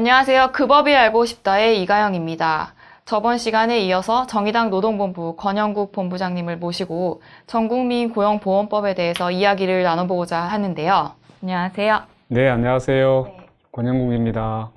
안녕하세요. 그 법이 알고 싶다의 이가영입니다. 저번 시간에 이어서 정의당 노동본부 권영국 본부장님을 모시고 전국민 고용보험법에 대해서 이야기를 나눠보고자 하는데요. 안녕하세요. 네, 안녕하세요. 권영국입니다.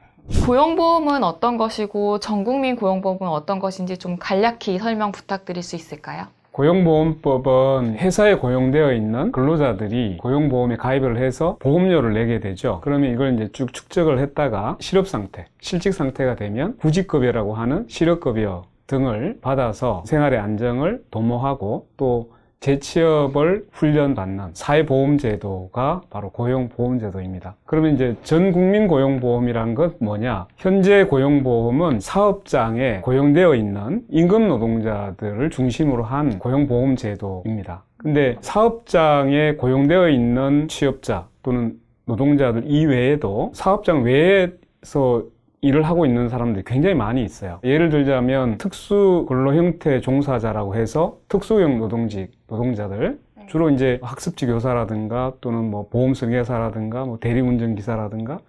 고용보험은 어떤 것이고 전국민 고용보험은 어떤 것인지 좀 간략히 설명 부탁드릴 수 있을까요? 고용보험법은 회사에 고용되어 있는 근로자들이 고용보험에 가입을 해서 보험료를 내게 되죠. 그러면 이걸 이제 쭉 축적을 했다가 실업상태, 실직상태가 되면 구직급여라고 하는 실업급여 등을 받아서 생활의 안정을 도모하고 또 재취업을 훈련받는 사회보험제도가 바로 고용보험제도입니다. 그러면 이제 전국민 고용보험이란 건 뭐냐? 현재 고용보험은 사업장에 고용되어 있는 임금 노동자들을 중심으로 한 고용보험제도입니다. 근데 사업장에 고용되어 있는 취업자 또는 노동자들 이외에도 사업장 외에서 일을 하고 있는 사람들이 굉장히 많이 있어요. 예를 들자면 특수 근로 형태 종사자라고 해서 특수형 노동자들 주로 이제 학습지 교사라든가 또는 뭐 보험 설계사라든가 뭐 대리운전 기사라든가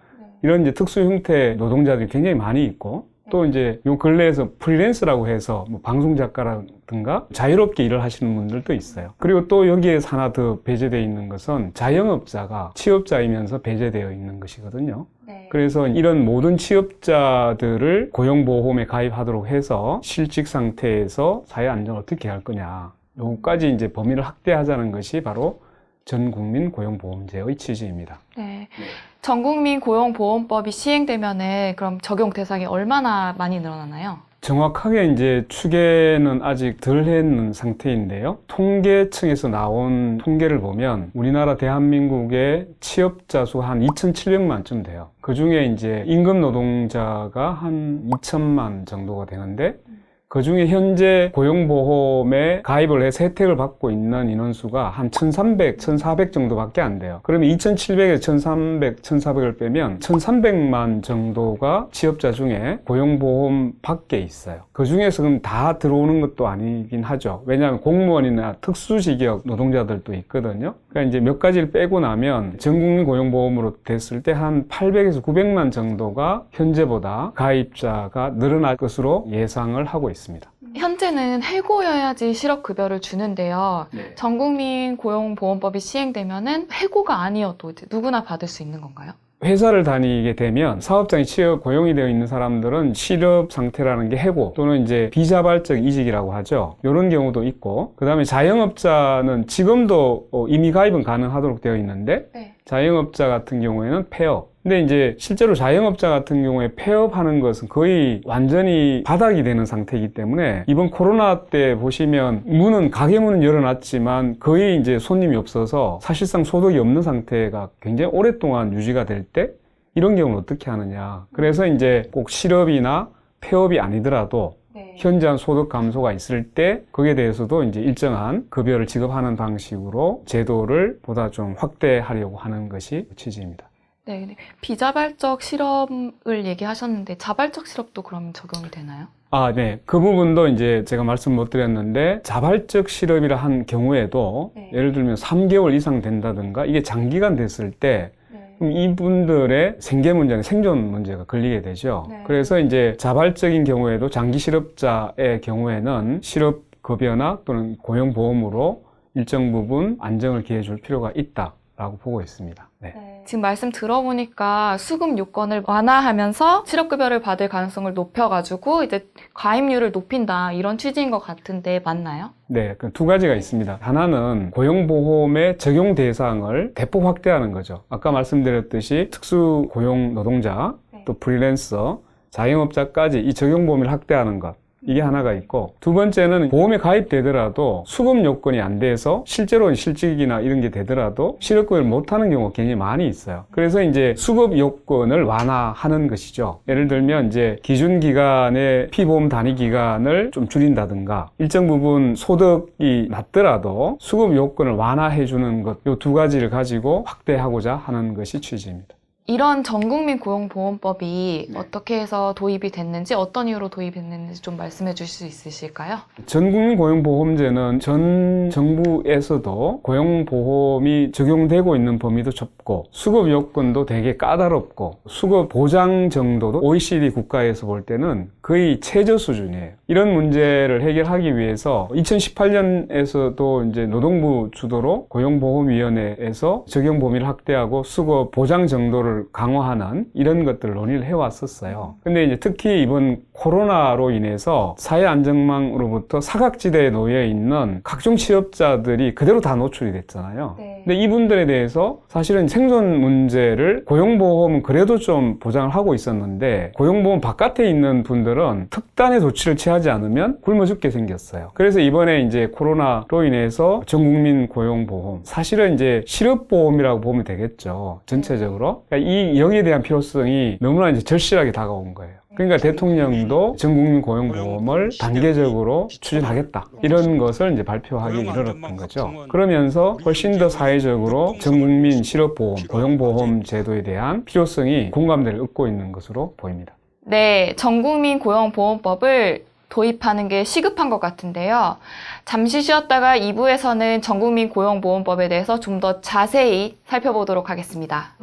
이런 이제 특수 형태 노동자들이 굉장히 많이 있고 또 이제 요 근래에서 프리랜서라고 해서 뭐 방송 작가라든가 자유롭게 일을 하시는 분들도 있어요. 그리고 또 여기에 하나 더 배제되어 있는 것은 자영업자가 취업자이면서 배제되어 있는 것이거든요. 그래서 이런 모든 취업자들을 고용보험에 가입하도록 해서 실직 상태에서 사회 안정을 어떻게 할 거냐. 요까지 이제 범위를 확대하자는 것이 바로 전국민 고용보험제의 취지입니다. 네. 전국민 고용보험법이 시행되면은 그럼 적용 대상이 얼마나 많이 늘어나나요? 정확하게 이제 추계는 아직 덜 했는 상태인데요. 통계청에서 나온 통계를 보면 우리나라 대한민국의 취업자 수 한 2,700만쯤 돼요. 그 중에 이제 임금 노동자가 한 2천만 정도가 되는데 그 중에 현재 고용보험에 가입을 해서 혜택을 받고 있는 인원수가 한 1,300, 1,400 정도밖에 안 돼요. 그러면 2,700에서 1,300, 1,400을 빼면 1,300만 정도가 취업자 중에 고용보험 밖에 있어요. 그 중에서 그럼 다 들어오는 것도 아니긴 하죠. 왜냐하면 공무원이나 특수직역 노동자들도 있거든요. 그러니까 이제 몇 가지를 빼고 나면 전국민 고용보험으로 됐을 때 한 800에서 900만 정도가 현재보다 가입자가 늘어날 것으로 예상을 하고 있습니다. 현재는 해고여야지 실업급여를 주는데요. 네. 전국민 고용보험법이 시행되면은 해고가 아니어도 이제 누구나 받을 수 있는 건가요? 회사를 다니게 되면 사업장에 고용이 되어 있는 사람들은 실업 상태라는 게 해고 또는 이제 비자발적 이직이라고 하죠. 이런 경우도 있고, 그 다음에 자영업자는 지금도 이미 가입은 가능하도록 되어 있는데 자영업자 같은 경우에는 폐업. 근데 이제 실제로 자영업자 같은 경우에 폐업하는 것은 거의 완전히 바닥이 되는 상태이기 때문에 이번 코로나 때 보시면 가게 문은 열어놨지만 거의 이제 손님이 없어서 사실상 소득이 없는 상태가 굉장히 오랫동안 유지가 될 때 이런 경우는 어떻게 하느냐. 그래서 이제 꼭 실업이나 폐업이 아니더라도 현저한 소득 감소가 있을 때 거기에 대해서도 이제 일정한 급여를 지급하는 방식으로 제도를 보다 좀 확대하려고 하는 것이 취지입니다. 네, 비자발적 실업을 얘기하셨는데 자발적 실업도 그럼 적용이 되나요? 아, 네. 그 부분도 이제 제가 말씀 못 드렸는데 자발적 실업이라 한 경우에도 예를 들면 3개월 이상 된다든가 이게 장기간 됐을 때 그럼 이분들의 생계 문제는 생존 문제가 걸리게 되죠. 그래서 이제 자발적인 경우에도 장기 실업자의 경우에는 실업급여나 또는 고용보험으로 일정 부분 안정을 기해 줄 필요가 있다라고 보고 있습니다. 지금 말씀 들어보니까 수급 요건을 완화하면서 실업급여를 받을 가능성을 높여가지고 이제 가입률을 높인다 이런 취지인 것 같은데 맞나요? 네, 그 두 가지가 있습니다. 하나는 고용보험의 적용 대상을 대폭 확대하는 거죠. 아까 말씀드렸듯이 특수 고용 노동자, 또 프리랜서, 자영업자까지 이 적용 범위를 확대하는 것. 이게 하나가 있고, 두 번째는 보험에 가입되더라도 수급 요건이 안 돼서 실제로는 실직이나 이런 게 되더라도 실업급여를 못하는 경우가 굉장히 많이 있어요. 그래서 이제 수급 요건을 완화하는 것이죠. 예를 들면 이제 기준기간의 피보험 단위기간을 좀 줄인다든가 일정 부분 소득이 낮더라도 수급 요건을 완화해 주는 것, 이 두 가지를 가지고 확대하고자 하는 것이 취지입니다. 이런 전국민 고용보험법이 어떻게 해서 도입이 됐는지, 어떤 이유로 도입이 됐는지 좀 말씀해 주실 수 있으실까요? 전국민 고용보험제는 전 정부에서도 고용보험이 적용되고 있는 범위도 좁고 수급 요건도 되게 까다롭고 수급 보장 정도도 OECD 국가에서 볼 때는 거의 최저 수준이에요. 이런 문제를 해결하기 위해서 2018년에서도 이제 노동부 주도로 고용보험위원회에서 적용 범위를 확대하고 수급 보장 정도를 강화하는 이런 것들을 논의를 해왔었어요. 근데 이제 특히 이번 코로나로 인해서 사회 안전망으로부터 사각지대에 놓여 있는 각종 취업자들이 그대로 다 노출이 됐잖아요. 네. 근데 이분들에 대해서 사실은 생존 문제를 고용보험은 그래도 좀 보장을 하고 있었는데 고용보험 바깥에 있는 분들은 특단의 조치를 취하지 않으면 굶어 죽게 생겼어요. 그래서 이번에 이제 코로나로 인해서 전국민 고용보험, 사실은 이제 실업보험이라고 보면 되겠죠. 전체적으로. 그러니까 이 영에 대한 필요성이 너무나 이제 절실하게 다가온 거예요. 그러니까 대통령도 전국민 고용보험을 단계적으로 추진하겠다. 이런 것을 이제 발표하기 이르렀던 거죠. 그러면서 훨씬 더 사회적으로 전국민 실업보험, 고용보험 제도에 대한 필요성이 공감대를 얻고 있는 것으로 보입니다. 네, 전국민 고용보험법을 도입하는 게 시급한 것 같은데요. 잠시 쉬었다가 2부에서는 전국민 고용보험법에 대해서 좀 더 자세히 살펴보도록 하겠습니다.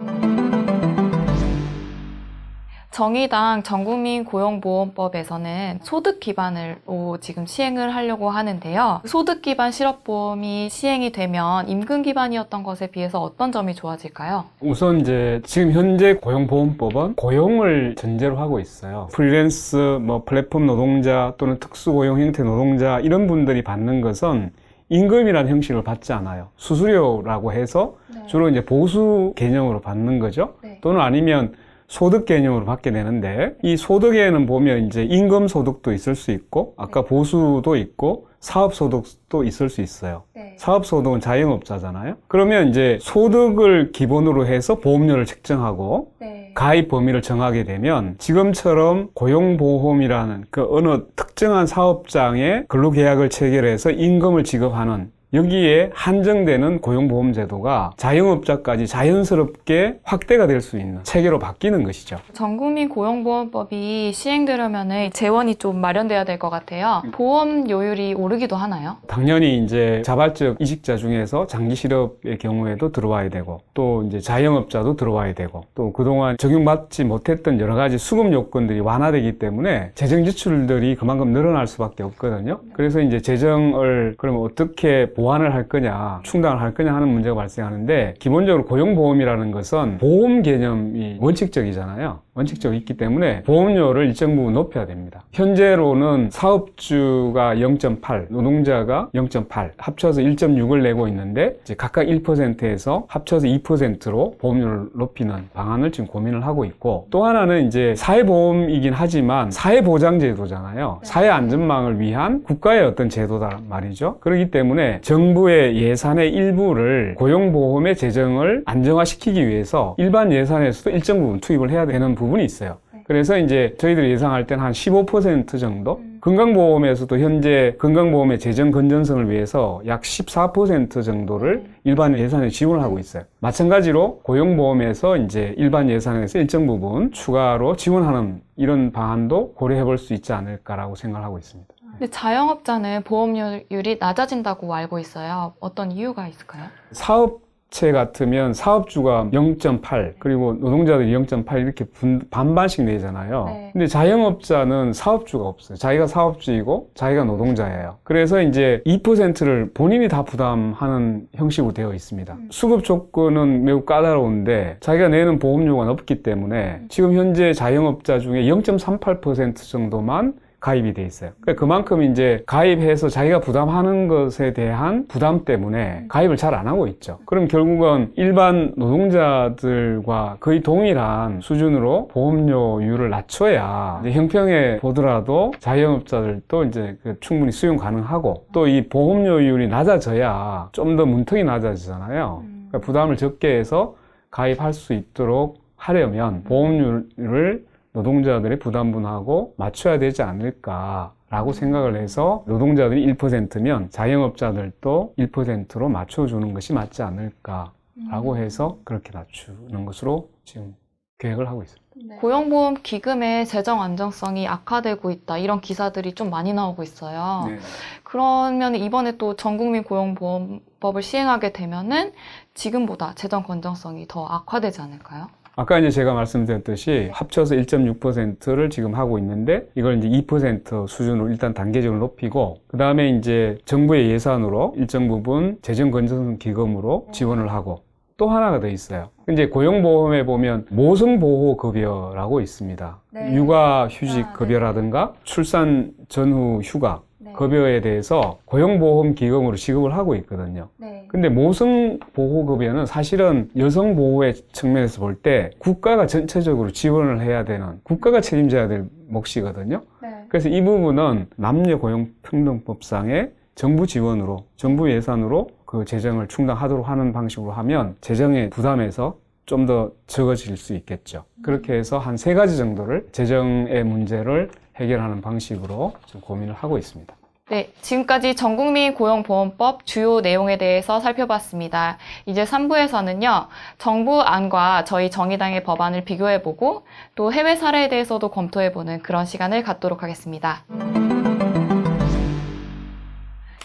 정의당 전국민 고용보험법에서는 소득 기반으로 지금 시행을 하려고 하는데요. 소득 기반 실업보험이 시행이 되면 임금 기반이었던 것에 비해서 어떤 점이 좋아질까요? 우선 이제 지금 현재 고용보험법은 고용을 전제로 하고 있어요. 프리랜스, 플랫폼 노동자 또는 특수고용 형태 노동자 이런 분들이 받는 것은 임금이라는 형식을 받지 않아요. 수수료라고 해서 주로 이제 보수 개념으로 받는 거죠. 또는 아니면 소득 개념으로 받게 되는데 이 소득에는 보면 이제 임금 소득도 있을 수 있고 아까 보수도 있고 사업 소득도 있을 수 있어요. 사업 소득은 자영업자잖아요. 그러면 이제 소득을 기본으로 해서 보험료를 책정하고 가입 범위를 정하게 되면 지금처럼 고용보험이라는 그 어느 특정한 사업장에 근로계약을 체결해서 임금을 지급하는 여기에 한정되는 고용보험제도가 자영업자까지 자연스럽게 확대가 될 수 있는 체계로 바뀌는 것이죠. 전국민 고용보험법이 시행되려면 재원이 좀 마련돼야 될 것 같아요. 보험료율이 오르기도 하나요? 당연히 이제 자발적 이직자 중에서 장기 실업의 경우에도 들어와야 되고 또 이제 자영업자도 들어와야 되고 또 그동안 적용받지 못했던 여러 가지 수급 요건들이 완화되기 때문에 재정 지출들이 그만큼 늘어날 수밖에 없거든요. 그래서 이제 재정을 그러면 어떻게 보완을 할 거냐, 충당을 할 거냐 하는 문제가 발생하는데 기본적으로 고용보험이라는 것은 보험 개념이 원칙적이잖아요. 원칙적으로 있기 때문에 보험료를 일정 부분 높여야 됩니다. 현재로는 사업주가 0.8, 노동자가 0.8, 합쳐서 1.6을 내고 있는데 이제 각각 1%에서 합쳐서 2%로 보험료를 높이는 방안을 지금 고민을 하고 있고 또 하나는 이제 사회보험이긴 하지만 사회보장제도잖아요. 사회안전망을 위한 국가의 어떤 제도다 말이죠. 그렇기 때문에 정부의 예산의 일부를 고용보험의 재정을 안정화시키기 위해서 일반 예산에서도 일정 부분 투입을 해야 되는 부분이 있어요. 그래서 이제 저희들이 예상할 때는 한 15% 정도? 건강보험에서도 현재 건강보험의 재정 건전성을 위해서 약 14% 정도를 일반 예산에 지원을 하고 있어요. 마찬가지로 고용보험에서 이제 일반 예산에서 일정 부분 추가로 지원하는 이런 방안도 고려해 볼 수 있지 않을까라고 생각을 하고 있습니다. 근데 자영업자는 보험료율이 낮아진다고 알고 있어요. 어떤 이유가 있을까요? 사업체 같으면 사업주가 0.8 그리고 노동자들이 0.8 이렇게 반반씩 내잖아요. 근데 자영업자는 사업주가 없어요. 자기가 사업주이고 자기가 노동자예요. 그래서 이제 2%를 본인이 다 부담하는 형식으로 되어 있습니다. 수급 조건은 매우 까다로운데 자기가 내는 보험료가 높기 때문에 지금 현재 자영업자 중에 0.38% 정도만 가입이 돼 있어요. 그러니까 그만큼 이제 가입해서 자기가 부담하는 것에 대한 부담 때문에 가입을 잘 안 하고 있죠. 그럼 결국은 일반 노동자들과 거의 동일한 수준으로 보험료율을 낮춰야 이제 형평에 보더라도 자영업자들도 이제 충분히 수용 가능하고 또 이 보험료율이 낮아져야 좀 더 문턱이 낮아지잖아요. 그러니까 부담을 적게 해서 가입할 수 있도록 하려면 보험료를 노동자들의 부담분하고 맞춰야 되지 않을까라고 생각을 해서 노동자들이 1%면 자영업자들도 1%로 맞춰주는 것이 맞지 않을까라고 해서 그렇게 낮추는 것으로 지금 계획을 하고 있습니다. 고용보험 기금의 재정 안정성이 악화되고 있다. 이런 기사들이 좀 많이 나오고 있어요. 네. 그러면 이번에 또 전국민 고용보험법을 시행하게 되면은 지금보다 재정 건전성이 더 악화되지 않을까요? 아까 이제 제가 말씀드렸듯이 합쳐서 1.6%를 지금 하고 있는데 이걸 이제 2% 수준으로 일단 단계적으로 높이고 그 다음에 이제 정부의 예산으로 일정 부분 재정 건전성 기금으로 지원을 하고 또 하나가 더 있어요. 이제 고용보험에 보면 모성보호급여라고 있습니다. 네. 육아휴직급여라든가 출산 전후 휴가 급여에 대해서 고용보험기금으로 지급을 하고 있거든요. 근데 모성보호급여는 사실은 여성보호의 측면에서 볼 때 국가가 전체적으로 지원을 해야 되는, 국가가 책임져야 될 몫이거든요. 그래서 이 부분은 남녀고용평등법상의 정부 지원으로, 정부 예산으로 그 재정을 충당하도록 하는 방식으로 하면 재정의 부담에서 좀 더 적어질 수 있겠죠. 그렇게 해서 한 3가지 정도를 재정의 문제를 해결하는 방식으로 좀 고민을 하고 있습니다. 네, 지금까지 전국민 고용보험법 주요 내용에 대해서 살펴봤습니다. 이제 3부에서는요, 정부 안과 저희 정의당의 법안을 비교해보고 또 해외 사례에 대해서도 검토해보는 그런 시간을 갖도록 하겠습니다.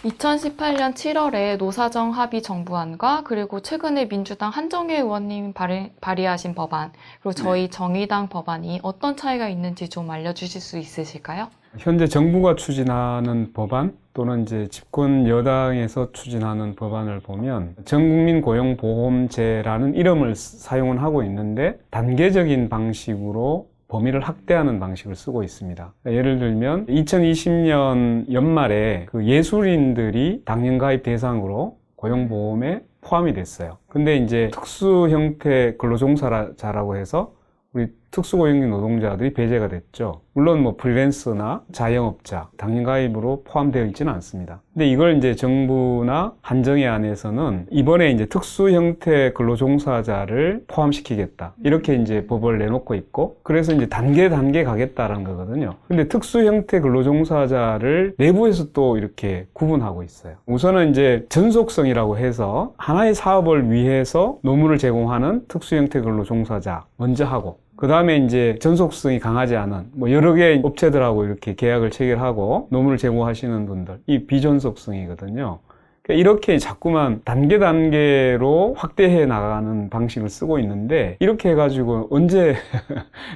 2018년 7월에 노사정 합의 정부안과 그리고 최근에 민주당 한정혜 의원님 발의하신 법안, 그리고 저희 정의당 법안이 어떤 차이가 있는지 좀 알려주실 수 있으실까요? 현재 정부가 추진하는 법안 또는 이제 집권 여당에서 추진하는 법안을 보면 전국민 고용보험제라는 이름을 사용은 하고 있는데 단계적인 방식으로 범위를 확대하는 방식을 쓰고 있습니다. 예를 들면 2020년 연말에 그 예술인들이 당연가입 대상으로 고용보험에 포함이 됐어요. 근데 이제 특수 형태 근로종사자라고 해서 우리 특수고용직 노동자들이 배제가 됐죠. 물론 뭐 프리랜서나 자영업자, 당연가입으로 포함되어 있지는 않습니다. 근데 이걸 이제 정부나 한정회 안에서는 이번에 이제 특수 형태 근로종사자를 포함시키겠다. 이렇게 이제 법을 내놓고 있고, 그래서 이제 단계 가겠다라는 거거든요. 근데 특수 형태 근로종사자를 내부에서 또 이렇게 구분하고 있어요. 우선은 이제 전속성이라고 해서 하나의 사업을 위해서 노무를 제공하는 특수 형태 근로종사자 먼저 하고, 그 다음에 이제 전속성이 강하지 않은 뭐 여러 개의 업체들하고 이렇게 계약을 체결하고 노무를 제공하시는 분들, 이 비전속성이거든요. 그러니까 이렇게 자꾸만 단계로 확대해 나가는 방식을 쓰고 있는데, 이렇게 해가지고 언제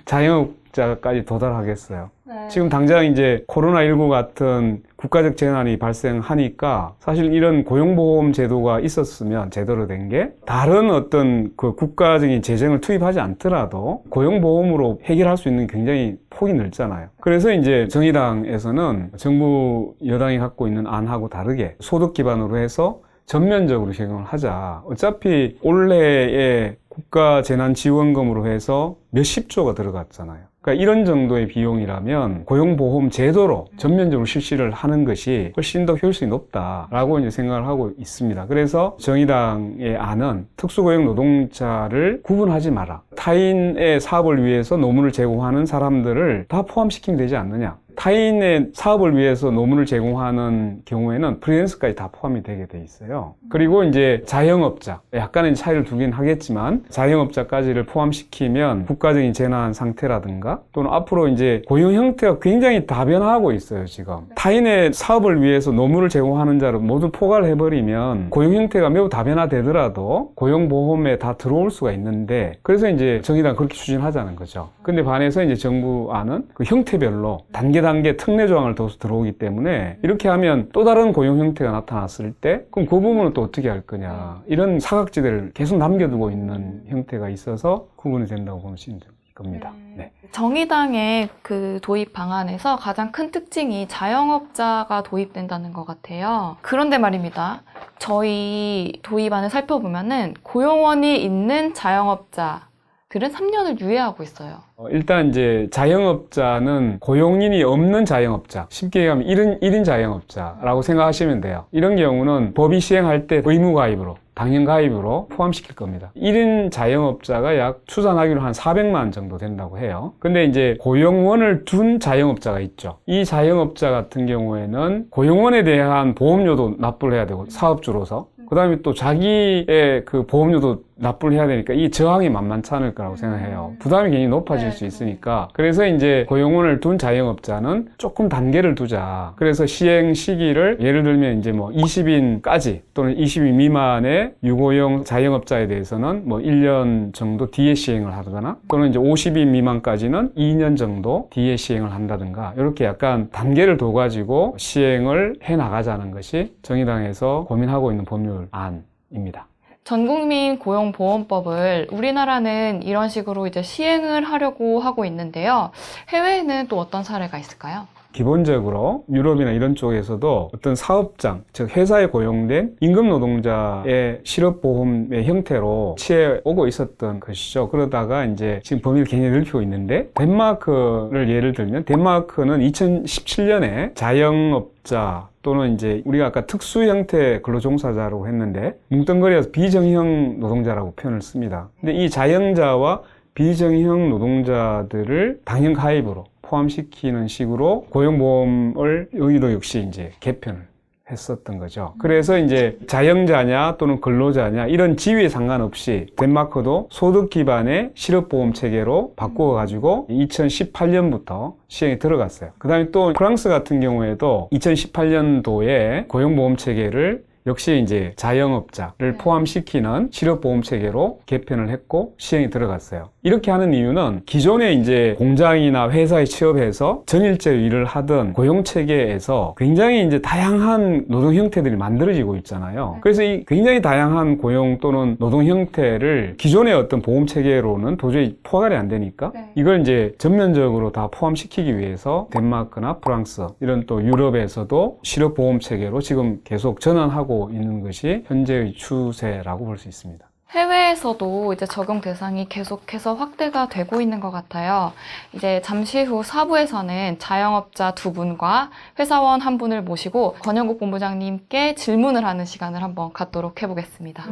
자영업자까지 도달하겠어요. 지금 당장 이제 코로나19 같은 국가적 재난이 발생하니까 사실 이런 고용보험 제도가 있었으면, 제대로 된 게 다른 어떤 그 국가적인 재정을 투입하지 않더라도 고용보험으로 해결할 수 있는 굉장히 폭이 넓잖아요. 그래서 이제 정의당에서는 정부 여당이 갖고 있는 안하고 다르게 소득 기반으로 해서 전면적으로 적용을 하자. 어차피 올해에 국가재난지원금으로 해서 몇십 조가 들어갔잖아요. 그러니까 이런 정도의 비용이라면 고용보험 제도로 전면적으로 실시를 하는 것이 훨씬 더 효율성이 높다라고 이제 생각을 하고 있습니다. 그래서 정의당의 안은 특수고용 노동자를 구분하지 마라. 타인의 사업을 위해서 노무를 제공하는 사람들을 다 포함시키면 되지 않느냐. 타인의 사업을 위해서 노무를 제공하는 경우에는 프리랜서까지 다 포함이 되게 돼 있어요. 그리고 이제 자영업자, 약간의 차이를 두긴 하겠지만 자영업자까지를 포함시키면 국가적인 재난 상태라든가 또는 앞으로 이제 고용 형태가 굉장히 다변화하고 있어요, 지금. 타인의 사업을 위해서 노무를 제공하는 자를 모두 포괄을 해버리면 고용 형태가 매우 다변화되더라도 고용보험에 다 들어올 수가 있는데, 그래서 이제 정의당 그렇게 추진하자는 거죠. 근데 반해서 이제 정부안은 그 형태별로 단계 특례 조항을 둬서 들어오기 때문에, 이렇게 하면 또 다른 고용 형태가 나타났을 때 그럼 그 부분은 또 어떻게 할 거냐, 이런 사각지대를 계속 남겨두고 있는 형태가 있어서 구분이 된다고 보면 될 겁니다. 네. 정의당의 그 도입 방안에서 가장 큰 특징이 자영업자가 도입된다는 것 같아요. 그런데 말입니다. 저희 도입안을 살펴보면은 고용원이 있는 자영업자들은 3년을 유예하고 있어요. 일단 이제 자영업자는 고용인이 없는 자영업자, 쉽게 얘기하면 1인 자영업자라고 생각하시면 돼요. 이런 경우는 법이 시행할 때 의무가입으로, 당연가입으로 포함시킬 겁니다. 1인 자영업자가 약 추산하기로 한 400만 정도 된다고 해요. 근데 이제 고용원을 둔 자영업자가 있죠. 이 자영업자 같은 경우에는 고용원에 대한 보험료도 납부를 해야 되고, 사업주로서. 그 다음에 또 자기의 그 보험료도 납부를 해야 되니까 이 저항이 만만치 않을 거라고 생각해요. 부담이 굉장히 높아질 수 있으니까. 그래서 이제 고용원을 둔 자영업자는 조금 단계를 두자. 그래서 시행 시기를 예를 들면 이제 뭐 20인까지 또는 20인 미만의 유고용 자영업자에 대해서는 뭐 1년 정도 뒤에 시행을 하거나 또는 이제 50인 미만까지는 2년 정도 뒤에 시행을 한다든가 이렇게 약간 단계를 둬가지고 시행을 해 나가자는 것이 정의당에서 고민하고 있는 법률안입니다. 전국민 고용보험법을 우리나라는 이런 식으로 이제 시행을 하려고 하고 있는데요. 해외에는 또 어떤 사례가 있을까요? 기본적으로 유럽이나 이런 쪽에서도 어떤 사업장, 즉 회사에 고용된 임금 노동자의 실업보험의 형태로 취해오고 있었던 것이죠. 그러다가 이제 지금 범위를 굉장히 넓히고 있는데 덴마크를 예를 들면 덴마크는 2017년에 자영업자 또는 이제 우리가 아까 특수 형태 근로종사자라고 했는데 뭉뚱그려서 비정형 노동자라고 표현을 씁니다. 근데 이 자영자와 비정형 노동자들을 당연 가입으로 포함시키는 식으로 고용보험을 여기도 역시 이제 개편을 했었던 거죠. 그래서 이제 자영자냐 또는 근로자냐 이런 지위에 상관없이 덴마크도 소득 기반의 실업보험 체계로 바꾸어가지고 2018년부터 시행에 들어갔어요. 그 다음에 또 프랑스 같은 경우에도 2018년도에 고용보험 체계를 역시 이제 자영업자를 포함시키는 실업보험 체계로 개편을 했고 시행이 들어갔어요. 이렇게 하는 이유는 기존에 이제 공장이나 회사에 취업해서 전일제로 일을 하던 고용 체계에서 굉장히 이제 다양한 노동 형태들이 만들어지고 있잖아요. 그래서 이 굉장히 다양한 고용 또는 노동 형태를 기존의 어떤 보험 체계로는 도저히 포괄이 안 되니까 이걸 이제 전면적으로 다 포함시키기 위해서 덴마크나 프랑스 이런 또 유럽에서도 실업보험 체계로 지금 계속 전환하고 있는 것이 현재의 추세라고 볼 수 있습니다. 해외에서도 이제 적용 대상이 계속해서 확대가 되고 있는 것 같아요. 이제 잠시 후 4부에서는 자영업자 2분과 회사원 1분을 모시고 권영국 본부장님께 질문을 하는 시간을 한번 갖도록 해보겠습니다.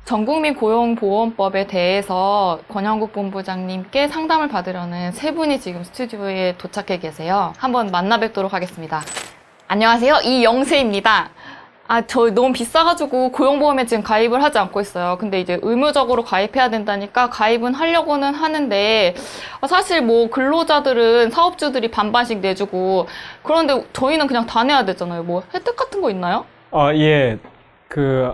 전국민 고용보험법에 대해서 권영국 본부장님께 상담을 받으려는 3분이 지금 스튜디오에 도착해 계세요. 한번 만나 뵙도록 하겠습니다. 안녕하세요. 이영세입니다. 저 너무 비싸가지고 고용보험에 지금 가입을 하지 않고 있어요. 근데 이제 의무적으로 가입해야 된다니까 가입은 하려고는 하는데 사실 뭐 근로자들은 사업주들이 반반씩 내주고 그런데 저희는 그냥 다 내야 되잖아요. 뭐 혜택 같은 거 있나요? 예.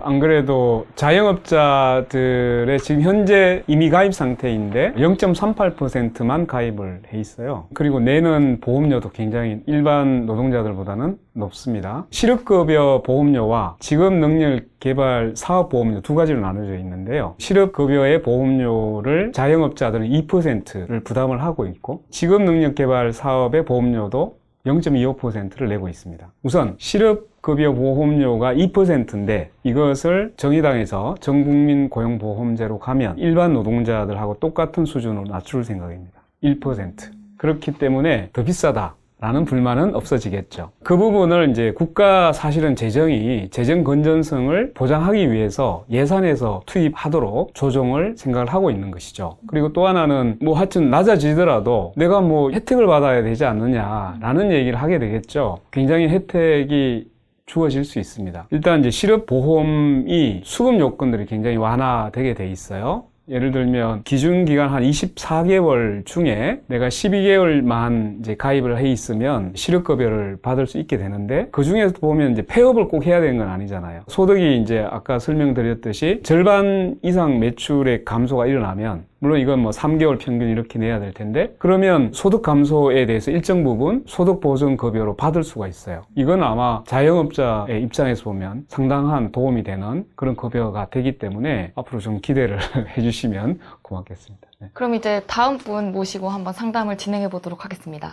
안 그래도 자영업자들의 지금 현재 이미 가입 상태인데 0.38%만 가입을 해 있어요. 그리고 내는 보험료도 굉장히 일반 노동자들보다는 높습니다. 실업급여 보험료와 직업능력개발 사업보험료 두 가지로 나눠져 있는데요. 실업급여의 보험료를 자영업자들은 2%를 부담을 하고 있고 직업능력개발 사업의 보험료도 0.25%를 내고 있습니다. 우선 실업급여 보험료가 2%인데 이것을 정의당에서 전국민 고용보험제로 가면 일반 노동자들하고 똑같은 수준으로 낮출 생각입니다. 1%. 그렇기 때문에 더 비싸다 라는 불만은 없어지겠죠. 그 부분을 이제 국가 사실은 재정 건전성을 보장하기 위해서 예산에서 투입하도록 조정을 생각을 하고 있는 것이죠. 그리고 또 하나는 뭐 하여튼 낮아지더라도 내가 뭐 혜택을 받아야 되지 않느냐라는 얘기를 하게 되겠죠. 굉장히 혜택이 주어질 수 있습니다. 일단 이제 실업보험이 수급 요건들이 굉장히 완화되게 돼 있어요. 예를 들면 기준기간 한 24개월 중에 내가 12개월만 이제 가입을 해 있으면 실업급여를 받을 수 있게 되는데 그 중에서 보면 이제 폐업을 꼭 해야 되는 건 아니잖아요. 소득이 이제 아까 설명드렸듯이 절반 이상 매출의 감소가 일어나면 물론 이건 뭐 3개월 평균 이렇게 내야 될 텐데 그러면 소득 감소에 대해서 일정 부분 소득 보전 급여로 받을 수가 있어요. 이건 아마 자영업자의 입장에서 보면 상당한 도움이 되는 그런 급여가 되기 때문에 앞으로 좀 기대를 해주시면 고맙겠습니다. 네. 그럼 이제 다음 분 모시고 한번 상담을 진행해 보도록 하겠습니다.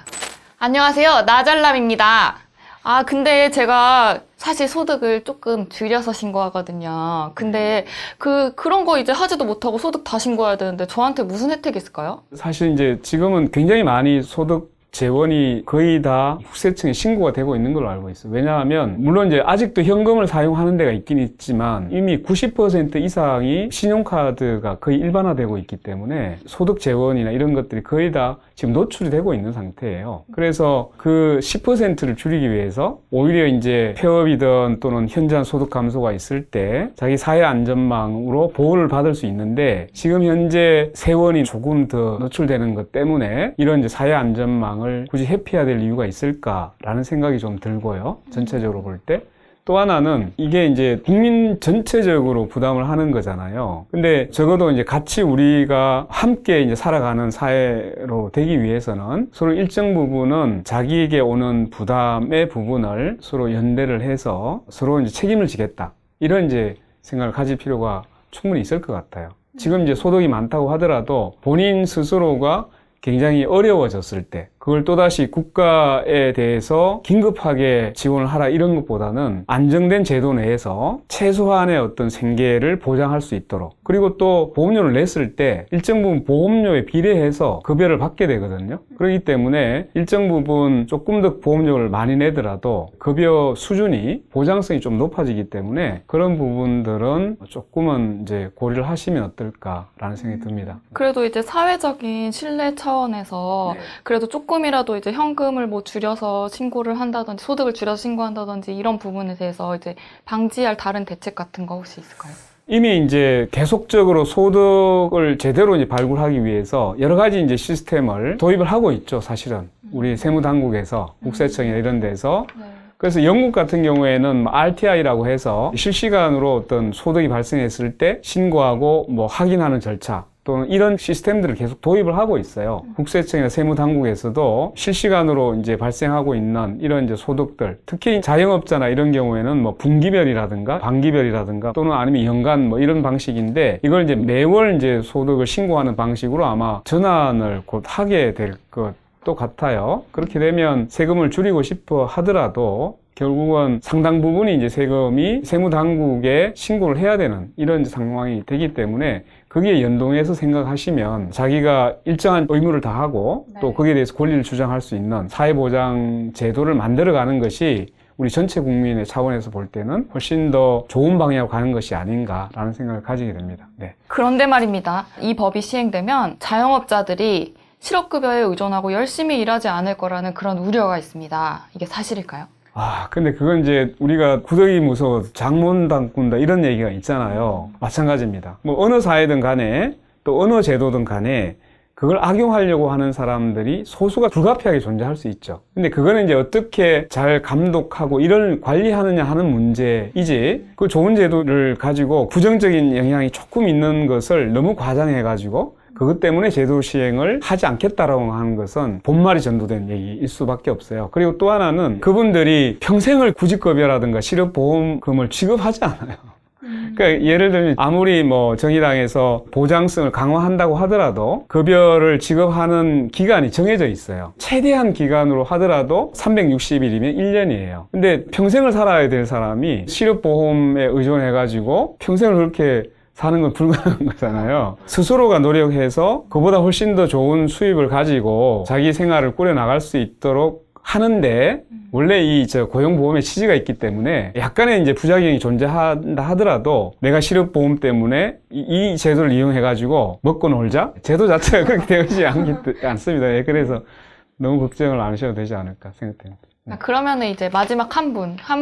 안녕하세요. 나잘남입니다. 근데 제가 사실 소득을 조금 줄여서 신고하거든요. 근데 그런 거 이제 하지도 못하고 소득 다 신고해야 되는데 저한테 무슨 혜택이 있을까요? 사실 이제 지금은 굉장히 많이 소득 재원이 거의 다 국세청에 신고가 되고 있는 걸로 알고 있어요. 왜냐하면 물론 이제 아직도 현금을 사용하는 데가 있긴 있지만 이미 90% 이상이 신용카드가 거의 일반화되고 있기 때문에 소득 재원이나 이런 것들이 거의 다 지금 노출이 되고 있는 상태예요. 그래서 그 10%를 줄이기 위해서 오히려 이제 폐업이든 또는 현저한 소득 감소가 있을 때 자기 사회 안전망으로 보호를 받을 수 있는데 지금 현재 세원이 조금 더 노출되는 것 때문에 이런 이제 사회 안전망을 굳이 회피해야 될 이유가 있을까라는 생각이 좀 들고요. 전체적으로 볼 때. 또 하나는 이게 이제 국민 전체적으로 부담을 하는 거잖아요. 근데 적어도 이제 같이 우리가 함께 이제 살아가는 사회로 되기 위해서는 서로 일정 부분은 자기에게 오는 부담의 부분을 서로 연대를 해서 서로 이제 책임을 지겠다. 이런 이제 생각을 가질 필요가 충분히 있을 것 같아요. 지금 이제 소득이 많다고 하더라도 본인 스스로가 굉장히 어려워졌을 때 그걸 또다시 국가에 대해서 긴급하게 지원을 하라 이런 것보다는 안정된 제도 내에서 최소한의 어떤 생계를 보장할 수 있도록 그리고 또 보험료를 냈을 때 일정 부분 보험료에 비례해서 급여를 받게 되거든요. 그렇기 때문에 일정 부분 조금 더 보험료를 많이 내더라도 급여 수준이 보장성이 좀 높아지기 때문에 그런 부분들은 조금은 이제 고려를 하시면 어떨까라는 생각이 듭니다. 그래도 이제 사회적인 신뢰 차원에서 그래도 조금이라도 이제 현금을 뭐 줄여서 신고를 한다든지 소득을 줄여서 신고한다든지 이런 부분에 대해서 이제 방지할 다른 대책 같은 거 혹시 있을까요? 이미 이제 계속적으로 소득을 제대로 이제 발굴하기 위해서 여러 가지 이제 시스템을 도입을 하고 있죠, 사실은. 우리 세무당국에서, 국세청이나 이런 데서. 그래서 영국 같은 경우에는 RTI라고 해서 실시간으로 어떤 소득이 발생했을 때 신고하고 뭐 확인하는 절차 또는 이런 시스템들을 계속 도입을 하고 있어요. 국세청이나 세무당국에서도 실시간으로 이제 발생하고 있는 이런 이제 소득들, 특히 자영업자나 이런 경우에는 뭐 분기별이라든가 반기별이라든가 또는 아니면 연간 뭐 이런 방식인데 이걸 이제 매월 이제 소득을 신고하는 방식으로 아마 전환을 곧 하게 될 것도 같아요. 그렇게 되면 세금을 줄이고 싶어 하더라도 결국은 상당 부분이 이제 세금이 세무당국에 신고를 해야 되는 이런 상황이 되기 때문에 거기에 연동해서 생각하시면 자기가 일정한 의무를 다하고 또 거기에 대해서 권리를 주장할 수 있는 사회보장 제도를 만들어가는 것이 우리 전체 국민의 차원에서 볼 때는 훨씬 더 좋은 방향으로 가는 것이 아닌가라는 생각을 가지게 됩니다. 네. 그런데 말입니다. 이 법이 시행되면 자영업자들이 실업급여에 의존하고 열심히 일하지 않을 거라는 그런 우려가 있습니다. 이게 사실일까요? 근데 그건 이제 우리가 구더기 무서워서 장문 담군다 이런 얘기가 있잖아요. 마찬가지입니다. 뭐 어느 사회든 간에 또 어느 제도든 간에 그걸 악용하려고 하는 사람들이 소수가 불가피하게 존재할 수 있죠. 근데 그거는 이제 어떻게 잘 감독하고 이걸 관리하느냐 하는 문제이지 그 좋은 제도를 가지고 부정적인 영향이 조금 있는 것을 너무 과장해가지고 그것 때문에 제도 시행을 하지 않겠다라고 하는 것은 본말이 전도된 얘기일 수밖에 없어요. 그리고 또 하나는 그분들이 평생을 구직급여라든가 실업보험금을 지급하지 않아요. 그러니까 예를 들면 아무리 뭐 정의당에서 보장성을 강화한다고 하더라도 급여를 지급하는 기간이 정해져 있어요. 최대한 기간으로 하더라도 360일이면 1년이에요. 근데 평생을 살아야 될 사람이 실업보험에 의존해가지고 평생을 그렇게 사는 건 불가능한 거잖아요. 스스로가 노력해서 그보다 훨씬 더 좋은 수입을 가지고 자기 생활을 꾸려나갈 수 있도록 하는데 원래 이 고용보험의 취지가 있기 때문에 약간의 이제 부작용이 존재한다 하더라도 내가 실업보험 때문에 이 제도를 이용해가지고 먹고 놀자? 제도 자체가 그렇게 되지 않습니다. 그래서 너무 걱정을 안 하셔도 되지 않을까 생각됩니다. 그러면은 이제 마지막 한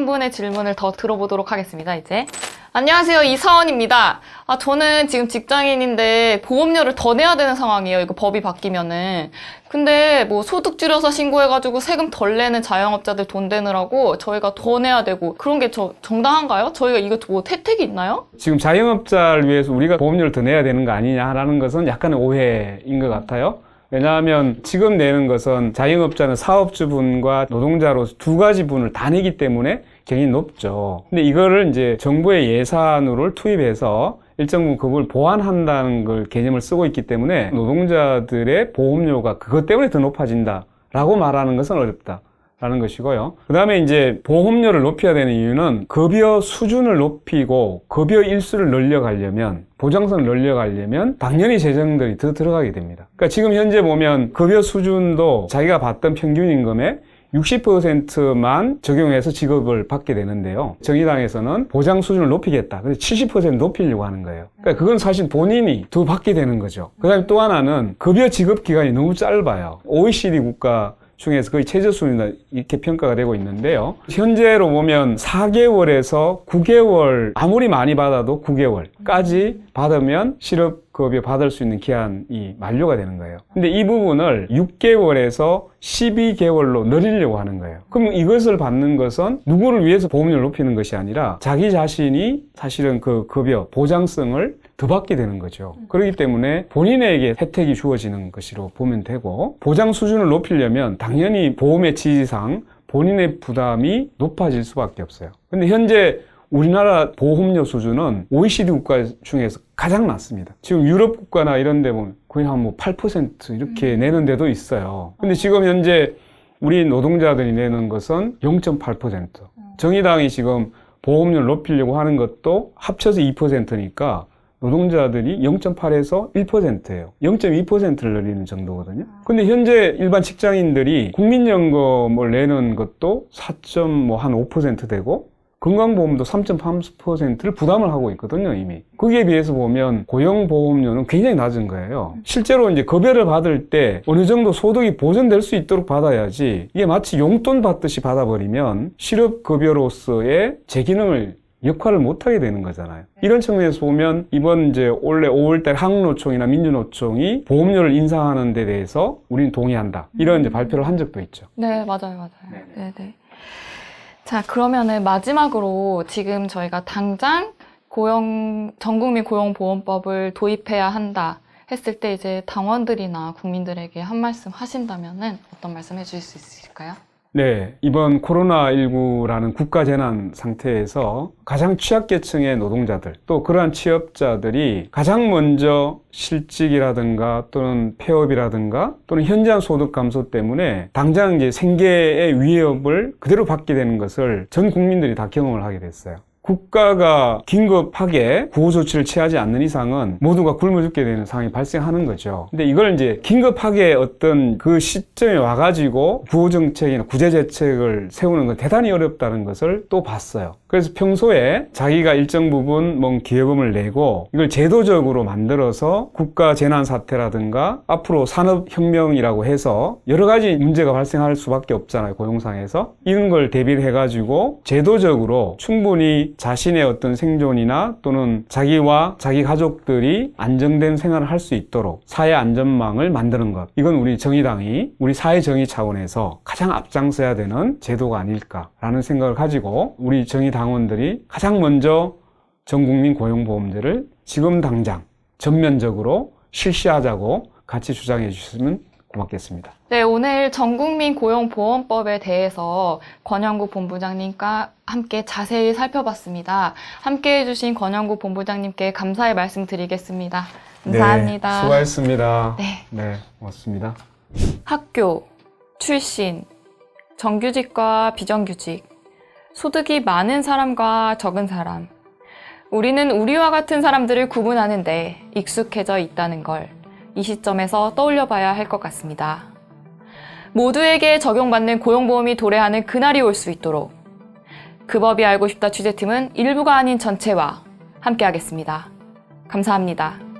분의 질문을 더 들어보도록 하겠습니다, 이제. 안녕하세요, 이사원입니다. 저는 지금 직장인인데 보험료를 더 내야 되는 상황이에요. 이거 법이 바뀌면은. 근데 뭐 소득 줄여서 신고해가지고 세금 덜 내는 자영업자들 돈 대느라고 저희가 더 내야 되고 그런 게 정당한가요? 저희가 이거 뭐 혜택이 있나요? 지금 자영업자를 위해서 우리가 보험료를 더 내야 되는 거 아니냐라는 것은 약간의 오해인 것 같아요. 왜냐하면 지금 내는 것은 자영업자는 사업주분과 노동자로 두 가지 분을 다 내기 때문에 굉장히 높죠. 근데 이거를 이제 정부의 예산으로 투입해서 일정 부분 그걸 보완한다는 걸 개념을 쓰고 있기 때문에 노동자들의 보험료가 그것 때문에 더 높아진다라고 말하는 것은 어렵다. 라는 것이고요. 그 다음에 이제 보험료를 높여야 되는 이유는 급여 수준을 높이고 급여 일수를 늘려가려면, 보장성을 늘려가려면 당연히 재정들이 더 들어가게 됩니다. 그러니까 지금 현재 보면 급여 수준도 자기가 받던 평균 임금의 60%만 적용해서 지급을 받게 되는데요. 정의당에서는 보장 수준을 높이겠다. 그래서 70% 높이려고 하는 거예요. 그러니까 그건 사실 본인이 더 받게 되는 거죠. 그 다음에 또 하나는 급여 지급 기간이 너무 짧아요. OECD 국가 중에서 거의 최저수준이다 이렇게 평가가 되고 있는데요. 현재로 보면 4개월에서 9개월, 아무리 많이 받아도 9개월까지 받으면 실업급여 받을 수 있는 기한이 만료가 되는 거예요. 근데 이 부분을 6개월에서 12개월로 늘리려고 하는 거예요. 그럼 이것을 받는 것은 누구를 위해서 보험료를 높이는 것이 아니라 자기 자신이 사실은 그 급여, 보장성을 더 받게 되는 거죠. 그렇기 때문에 본인에게 혜택이 주어지는 것으로 보면 되고, 보장 수준을 높이려면 당연히 보험의 지지상 본인의 부담이 높아질 수밖에 없어요. 근데 현재 우리나라 보험료 수준은 OECD 국가 중에서 가장 낮습니다. 지금 유럽 국가나 이런 데 보면 거의 한 8% 이렇게 내는 데도 있어요. 근데 지금 현재 우리 노동자들이 내는 것은 0.8%. 정의당이 지금 보험료를 높이려고 하는 것도 합쳐서 2%니까 노동자들이 0.8에서 1%예요. 0.2%를 늘리는 정도거든요. 근데 현재 일반 직장인들이 국민연금을 내는 것도 4.5% 되고 건강보험도 3.3%를 부담을 하고 있거든요, 이미. 거기에 비해서 보면 고용보험료는 굉장히 낮은 거예요. 실제로 이제 급여를 받을 때 어느 정도 소득이 보전될 수 있도록 받아야지, 이게 마치 용돈 받듯이 받아버리면 실업급여로서의 제 기능을 역할을 못하게 되는 거잖아요. 이런 측면에서 보면 이번 이제 올해 5월달 한국노총이나 민주노총이 보험료를 인상하는 데 대해서 우리는 동의한다. 이런 이제 발표를 한 적도 있죠. 네, 맞아요. 네네. 자, 그러면은 마지막으로 지금 저희가 당장 전국민 고용보험법을 도입해야 한다 했을 때 이제 당원들이나 국민들에게 한 말씀 하신다면은 어떤 말씀 해주실 수 있을까요? 네, 이번 코로나19라는 국가재난 상태에서 가장 취약계층의 노동자들, 또 그러한 취업자들이 가장 먼저 실직이라든가 또는 폐업이라든가 또는 현저한 소득 감소 때문에 당장 이제 생계의 위협을 그대로 받게 되는 것을 전 국민들이 다 경험을 하게 됐어요. 국가가 긴급하게 구호조치를 취하지 않는 이상은 모두가 굶어 죽게 되는 상황이 발생하는 거죠. 근데 이걸 이제 긴급하게 어떤 그 시점에 와가지고 구호정책이나 구제대책을 세우는 건 대단히 어렵다는 것을 또 봤어요. 그래서 평소에 자기가 일정 부분 기여금을 내고 이걸 제도적으로 만들어서 국가 재난 사태라든가 앞으로 산업혁명이라고 해서 여러 가지 문제가 발생할 수밖에 없잖아요, 고용상에서. 이런 걸 대비를 해가지고 제도적으로 충분히 자신의 어떤 생존이나 또는 자기와 자기 가족들이 안정된 생활을 할 수 있도록 사회 안전망을 만드는 것. 이건 우리 정의당이 우리 사회 정의 차원에서 가장 앞장서야 되는 제도가 아닐까라는 생각을 가지고 우리 정의당원들이 가장 먼저 전국민 고용보험제를 지금 당장 전면적으로 실시하자고 같이 주장해 주셨으면 고맙겠습니다. 네, 오늘 전국민 고용보험법에 대해서 권영국 본부장님과 함께 자세히 살펴봤습니다. 함께 해주신 권영국 본부장님께 감사의 말씀 드리겠습니다. 감사합니다. 네, 수고하셨습니다. 네, 고맙습니다. 학교, 출신, 정규직과 비정규직, 소득이 많은 사람과 적은 사람. 우리는 우리와 같은 사람들을 구분하는데 익숙해져 있다는 걸 이 시점에서 떠올려 봐야 할 것 같습니다. 모두에게 적용받는 고용보험이 도래하는 그날이 올 수 있도록 그 법이 알고 싶다 취재팀은 일부가 아닌 전체와 함께하겠습니다. 감사합니다.